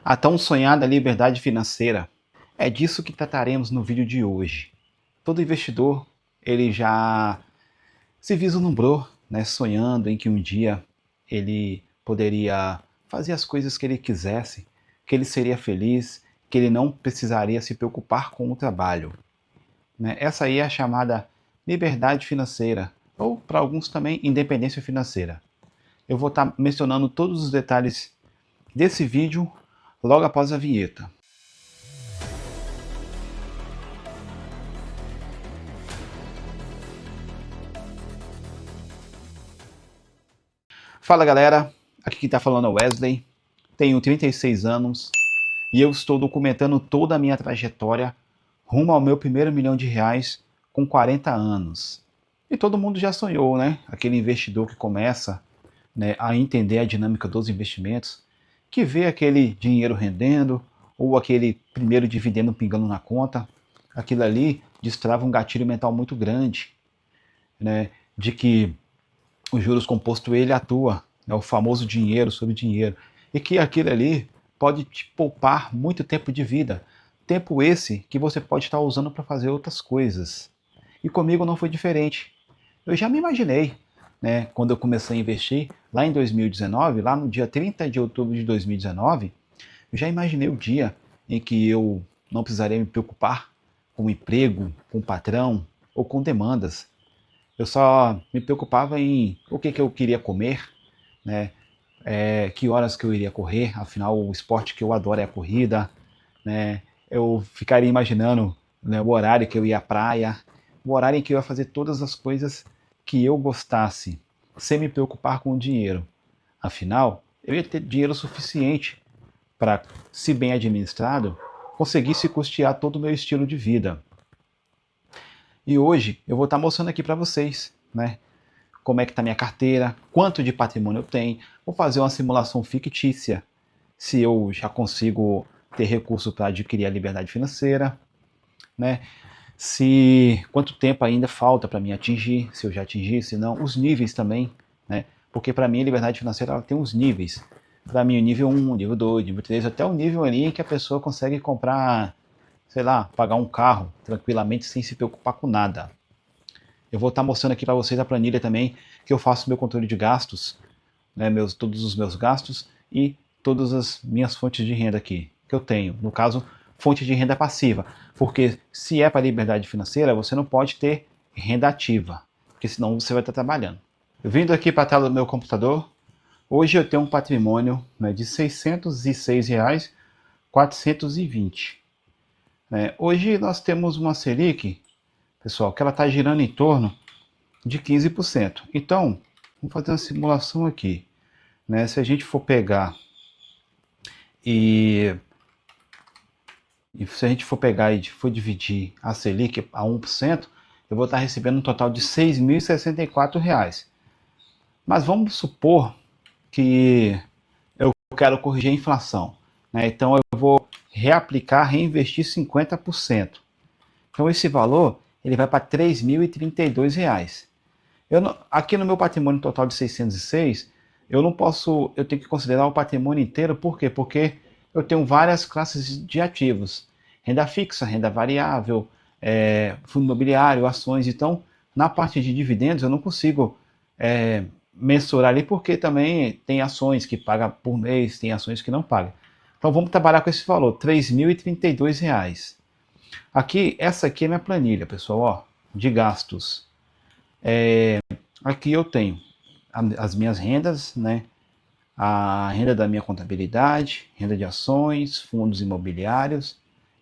A tão sonhada liberdade financeira. É disso que trataremos no vídeo de hoje. Todo investidor, ele já se vislumbrou, né, sonhando em que um dia ele poderia fazer as coisas que ele quisesse, que ele seria feliz, que ele não precisaria se preocupar com o trabalho, né? Essa aí é a chamada liberdade financeira, ou para alguns também independência financeira. Eu vou estar mencionando todos os detalhes desse vídeo logo após a vinheta. Fala galera, aqui quem está falando é o Wesley, tenho 36 anos e eu estou documentando toda a minha trajetória rumo ao meu primeiro R$ 1.000.000 com 40 anos. E todo mundo já sonhou, né? Aquele investidor que começa, né, a entender a dinâmica dos investimentos, que vê aquele dinheiro rendendo ou aquele primeiro dividendo pingando na conta. Aquilo ali destrava um gatilho mental muito grande, né, de que os juros compostos ele atua, é o famoso dinheiro sobre dinheiro, e que aquilo ali pode te poupar muito tempo de vida, tempo esse que você pode estar usando para fazer outras coisas. E comigo não foi diferente. Eu já me imaginei, né, quando eu comecei a investir lá em 2019, lá no dia 30 de outubro de 2019, eu já imaginei o dia em que eu não precisaria me preocupar com o emprego, com o patrão ou com demandas. Eu só me preocupava em o que eu queria comer, né? Que horas que eu iria correr, afinal o esporte que eu adoro é a corrida, né? Eu ficaria imaginando, né, o horário que eu ia à praia, o horário em que eu ia fazer todas as coisas que eu gostasse, sem me preocupar com o dinheiro. Afinal, eu ia ter dinheiro suficiente para, se bem administrado, conseguisse custear todo o meu estilo de vida. E hoje eu vou estar mostrando aqui para vocês, né, como é que está minha carteira, quanto de patrimônio eu tenho, vou fazer uma simulação fictícia, se eu já consigo ter recurso para adquirir a liberdade financeira, né, se quanto tempo ainda falta para mim atingir, se eu já atingi, se não, os níveis também, né, porque para mim a liberdade financeira ela tem uns níveis. Para mim o nível 1, nível 2, nível 3, até o nível ali em que a pessoa consegue comprar, sei lá, pagar um carro tranquilamente sem se preocupar com nada. Eu vou estar mostrando aqui para vocês a planilha também, que eu faço meu controle de gastos, né, todos os meus gastos e todas as minhas fontes de renda aqui, que eu tenho. No caso, fonte de renda passiva, porque se é para liberdade financeira, você não pode ter renda ativa, porque senão você vai estar trabalhando. Vindo aqui para a tela do meu computador, hoje eu tenho um patrimônio, né, de R$ 606,420. Hoje nós temos uma Selic, pessoal, que ela está girando em torno de 15%. Então, vamos fazer uma simulação aqui, né? Se a gente for pegar e se a gente for pegar e for dividir a Selic a 1%, eu vou estar recebendo um total de R$ 6.064. Mas vamos supor que eu quero corrigir a inflação, né? Então eu vou reaplicar, reinvestir 50%. Então esse valor ele vai para R$ 3.032. Aqui no meu patrimônio total de 606, eu tenho que considerar o patrimônio inteiro, por quê? Porque eu tenho várias classes de ativos, renda fixa, renda variável, fundo imobiliário, ações, então na parte de dividendos eu não consigo mensurar ali, porque também tem ações que pagam por mês, tem ações que não pagam. Então vamos trabalhar com esse valor, R$ 3.032. Essa aqui é minha planilha, pessoal, ó, de gastos. Aqui eu tenho as minhas rendas, né? A renda da minha contabilidade, renda de ações, fundos imobiliários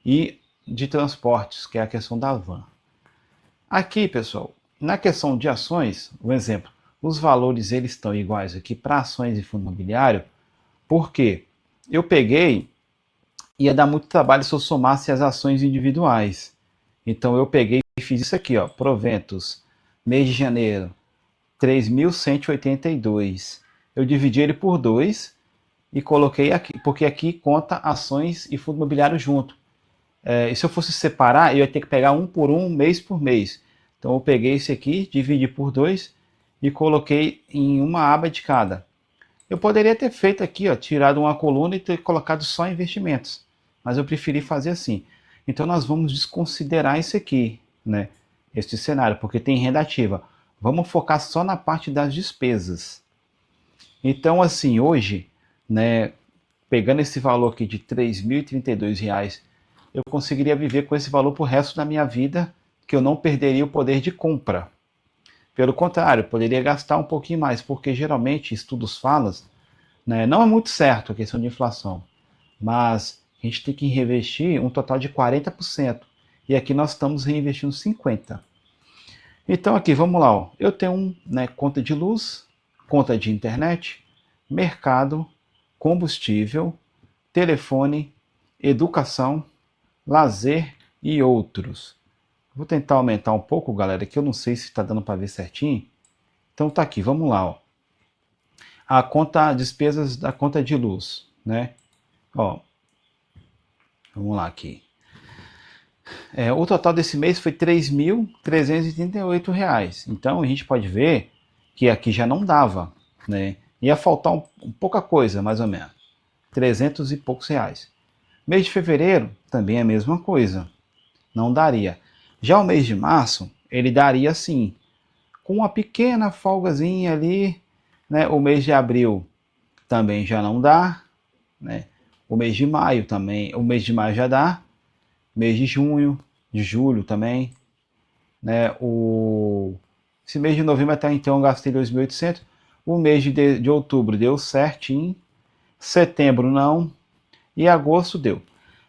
e de transportes, que é a questão da van. Aqui, pessoal, na questão de ações, um exemplo, os valores eles estão iguais aqui para ações e fundo imobiliário, porque eu peguei, ia dar muito trabalho se eu somasse as ações individuais. Então eu peguei e fiz isso aqui, ó, proventos, mês de janeiro, 3.182. Eu dividi ele por 2 e coloquei aqui, porque aqui conta ações e fundo imobiliário junto. E se eu fosse separar, eu ia ter que pegar um por um, mês por mês. Então eu peguei esse aqui, dividi por 2 e coloquei em uma aba de cada. Eu poderia ter feito aqui, ó, tirado uma coluna e ter colocado só investimentos, mas eu preferi fazer assim. Então nós vamos desconsiderar isso aqui, né? Este cenário, porque tem renda ativa. Vamos focar só na parte das despesas. Então, assim, hoje, né, pegando esse valor aqui de R$ 3.032, eu conseguiria viver com esse valor para o resto da minha vida, que eu não perderia o poder de compra. Pelo contrário, poderia gastar um pouquinho mais, porque geralmente estudos falam, né, não é muito certo a questão de inflação, mas a gente tem que reinvestir um total de 40%. E aqui nós estamos reinvestindo 50%. Então aqui, vamos lá. Ó. Eu tenho né, conta de luz, conta de internet, mercado, combustível, telefone, educação, lazer e outros. Vou tentar aumentar um pouco, galera, que eu não sei se está dando para ver certinho. Então tá aqui, vamos lá. Ó. A conta, despesas da conta de luz, né? Ó, vamos lá aqui. O total desse mês foi R$ 3.338. Então a gente pode ver que aqui já não dava, né? Ia faltar pouca coisa, mais ou menos. 300 e poucos reais. Mês de fevereiro, também a mesma coisa. Não daria. Já o mês de março, ele daria sim. Com uma pequena folgazinha ali, né? O mês de abril também já não dá, né? O mês de maio também, o mês de maio já dá. Mês de junho, de julho também, né? Esse mês de novembro até então eu gastei 2.800. O mês de outubro deu certinho. Setembro não. E agosto deu.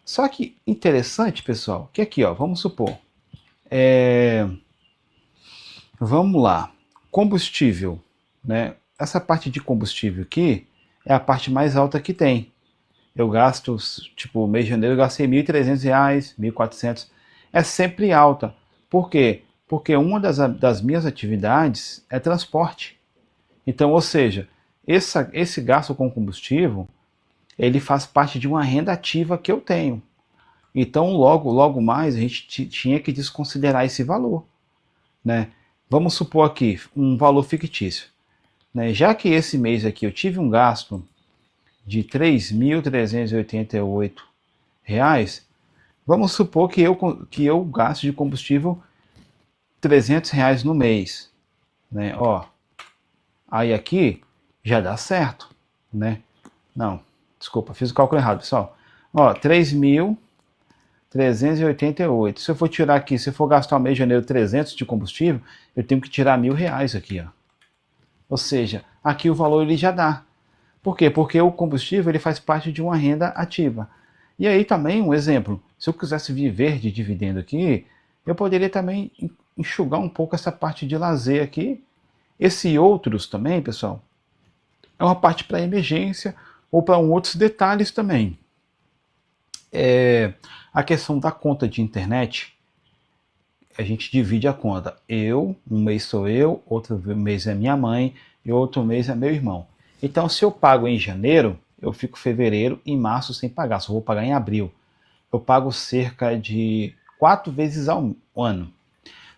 Só que interessante, pessoal, que aqui, ó, vamos supor, vamos lá, combustível, né? Essa parte de combustível aqui é a parte mais alta que tem. Eu gasto, tipo, mês de janeiro eu gastei R$ 1.300, 1.400. É sempre alta. Por quê? Porque uma das minhas atividades é transporte. Então, ou seja, esse gasto com combustível, ele faz parte de uma renda ativa que eu tenho. Então, logo mais, a gente tinha que desconsiderar esse valor, né? Vamos supor aqui um valor fictício, né? Já que esse mês aqui eu tive um gasto de R$ 3.388, vamos supor que eu gasto de combustível R$ 300 no mês, né? Ó, aí aqui já dá certo, né? Não, desculpa, fiz o cálculo errado, pessoal. Ó, 3.388. Se eu for tirar aqui, se eu for gastar o mês de janeiro 300 de combustível, eu tenho que tirar R$ 1.000 aqui, ó. Ou seja, aqui o valor ele já dá. Por quê? Porque o combustível ele faz parte de uma renda ativa. E aí também um exemplo, se eu quisesse viver de dividendo aqui, eu poderia também enxugar um pouco essa parte de lazer aqui. Esse outros também, pessoal, é uma parte para emergência ou para outros detalhes também. A questão da conta de internet, a gente divide a conta. Um mês sou eu, outro mês é minha mãe e outro mês é meu irmão. Então, se eu pago em janeiro, eu fico fevereiro e março sem pagar, só vou pagar em abril. Eu pago cerca de 4 vezes ao ano.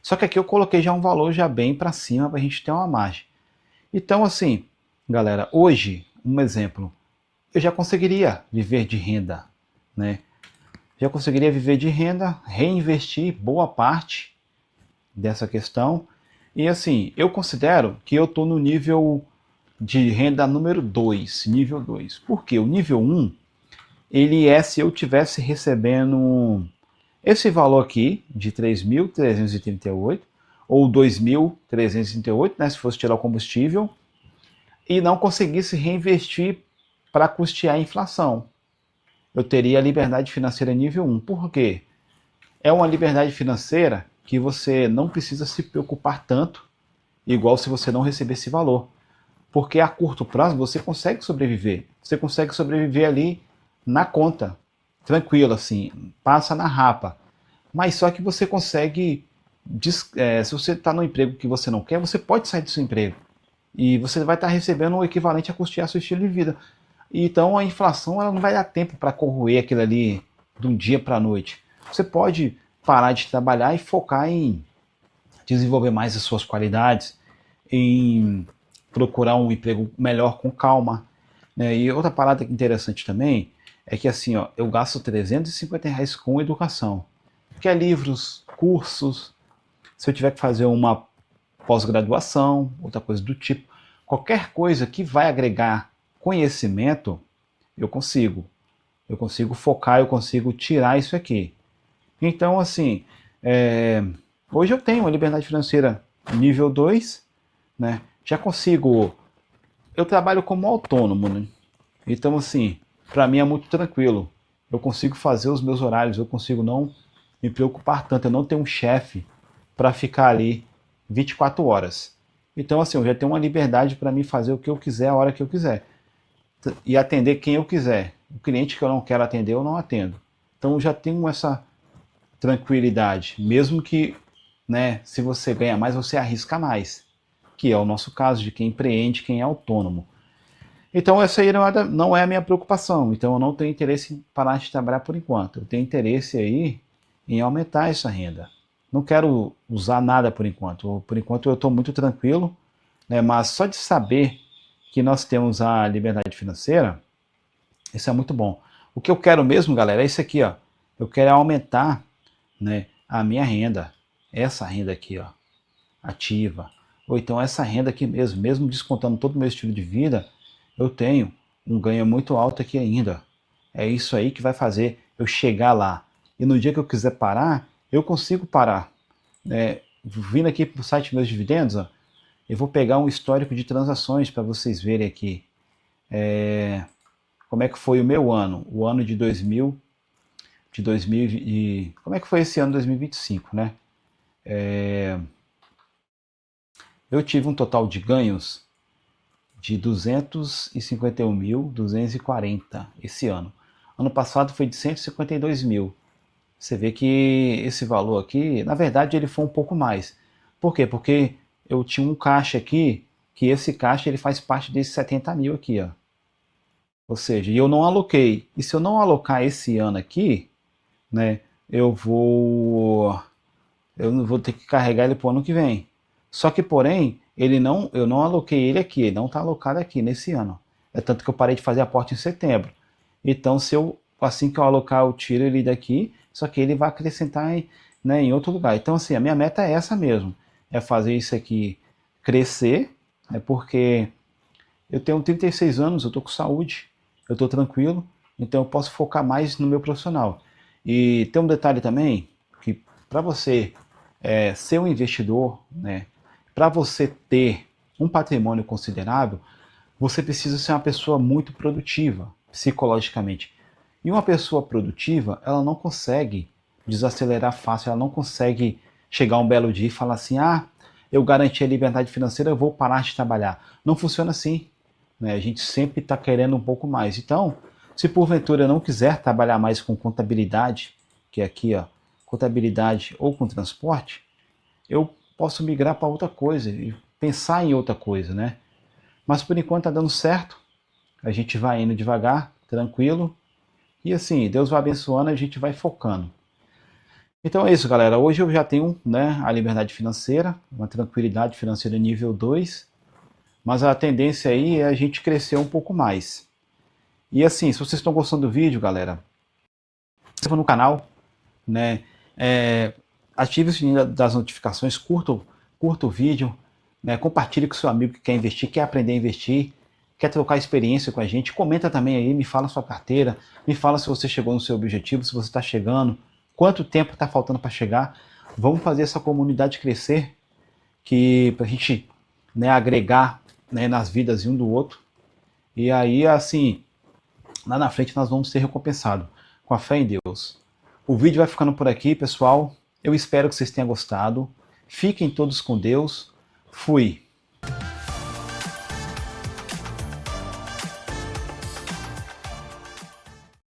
Só que aqui eu coloquei já um valor já bem para cima para a gente ter uma margem. Então, assim, galera, hoje, um exemplo, eu já conseguiria viver de renda, né? Já conseguiria viver de renda, reinvestir boa parte dessa questão. E assim, eu considero que eu estou no nível de renda número 2, nível 2. Porque o nível 1, ele é se eu tivesse recebendo esse valor aqui de 3.338 ou 2.338, né, se fosse tirar o combustível, e não conseguisse reinvestir para custear a inflação. Eu teria a liberdade financeira nível 1. Por quê? É uma liberdade financeira que você não precisa se preocupar tanto, igual se você não receber esse valor. Porque a curto prazo você consegue sobreviver. Você consegue sobreviver ali na conta, tranquilo, assim, passa na rapa. Mas só que você consegue, se você está no emprego que você não quer, você pode sair do seu emprego. E você vai estar recebendo o equivalente a custear seu estilo de vida. Então a inflação ela não vai dar tempo para corroer aquilo ali de um dia para a noite. Você pode parar de trabalhar e focar em desenvolver mais as suas qualidades, em procurar um emprego melhor com calma. E outra parada interessante também é que assim, ó, eu gasto R$ 350 com educação, que é livros, cursos, se eu tiver que fazer uma pós-graduação, outra coisa do tipo, qualquer coisa que vai agregar conhecimento, eu consigo. Eu consigo focar, eu consigo tirar isso aqui. Então, assim, hoje eu tenho uma liberdade financeira nível 2, né? Já consigo. Eu trabalho como autônomo, né? Então, assim, para mim é muito tranquilo. Eu consigo fazer os meus horários, eu consigo não me preocupar tanto. Eu não tenho um chefe para ficar ali 24 horas. Então, assim, eu já tenho uma liberdade para mim fazer o que eu quiser, a hora que eu quiser. E atender quem eu quiser. O cliente que eu não quero atender, eu não atendo. Então, eu já tenho essa tranquilidade. Mesmo que, né, se você ganha mais, você arrisca mais. Que é o nosso caso de quem empreende, quem é autônomo. Então, essa aí não é a minha preocupação. Então, eu não tenho interesse em parar de trabalhar por enquanto. Eu tenho interesse aí em aumentar essa renda. Não quero usar nada por enquanto. Por enquanto, eu estou muito tranquilo, né? Mas só de saber que nós temos a liberdade financeira, isso é muito bom. O que eu quero mesmo, galera, é isso aqui, ó. Eu quero aumentar, né, a minha renda. Essa renda aqui, ó, ativa. Ou então essa renda aqui mesmo, mesmo descontando todo o meu estilo de vida, eu tenho um ganho muito alto aqui ainda. É isso aí que vai fazer eu chegar lá. E no dia que eu quiser parar, eu consigo parar. Vindo aqui para o site Meus Dividendos, ó, eu vou pegar um histórico de transações para vocês verem aqui. Como é que foi o meu ano, o ano de 2000, como é que foi esse ano 2025, né? Eu tive um total de ganhos de 251.240 esse ano. Ano passado foi de 152 mil. Você vê que esse valor aqui, na verdade, ele foi um pouco mais. Por quê? Porque eu tinha um caixa aqui, que esse caixa ele faz parte desses 70 mil aqui, ó. Ou seja, eu não aloquei. E se eu não alocar esse ano aqui, né, eu não vou ter que carregar ele para o ano que vem. Só que, porém, eu não aloquei ele aqui, ele não está alocado aqui nesse ano. É tanto que eu parei de fazer aporte em setembro. Então, assim que eu alocar, eu tiro ele daqui, só que ele vai acrescentar em outro lugar. Então, assim, a minha meta é essa mesmo, é fazer isso aqui crescer, porque eu tenho 36 anos, eu estou com saúde, eu estou tranquilo, então eu posso focar mais no meu profissional. E tem um detalhe também, que para você ser um investidor, né, para você ter um patrimônio considerável, você precisa ser uma pessoa muito produtiva, psicologicamente. E uma pessoa produtiva, ela não consegue desacelerar fácil, ela não consegue chegar um belo dia e falar assim, eu garanti a liberdade financeira, eu vou parar de trabalhar. Não funciona assim, né? A gente sempre está querendo um pouco mais. Então, se porventura eu não quiser trabalhar mais com contabilidade, que é aqui, ó, contabilidade ou com transporte, eu posso migrar para outra coisa e pensar em outra coisa, né? Mas por enquanto está dando certo, a gente vai indo devagar, tranquilo, e assim, Deus vai abençoando, a gente vai focando. Então é isso, galera. Hoje eu já tenho, né, a liberdade financeira, uma tranquilidade financeira nível 2, mas a tendência aí é a gente crescer um pouco mais. E assim, se vocês estão gostando do vídeo, galera, se inscreva no canal, né? Ative o sininho das notificações, curta o vídeo, né? Compartilhe com seu amigo que quer investir, quer aprender a investir, quer trocar experiência com a gente. Comenta também aí, me fala a sua carteira, me fala se você chegou no seu objetivo, se você está chegando, quanto tempo está faltando para chegar. Vamos fazer essa comunidade crescer, que para a gente, né, agregar, né, nas vidas um do outro. E aí, assim, lá na frente nós vamos ser recompensados com a fé em Deus. O vídeo vai ficando por aqui, pessoal. Eu espero que vocês tenham gostado. Fiquem todos com Deus. Fui.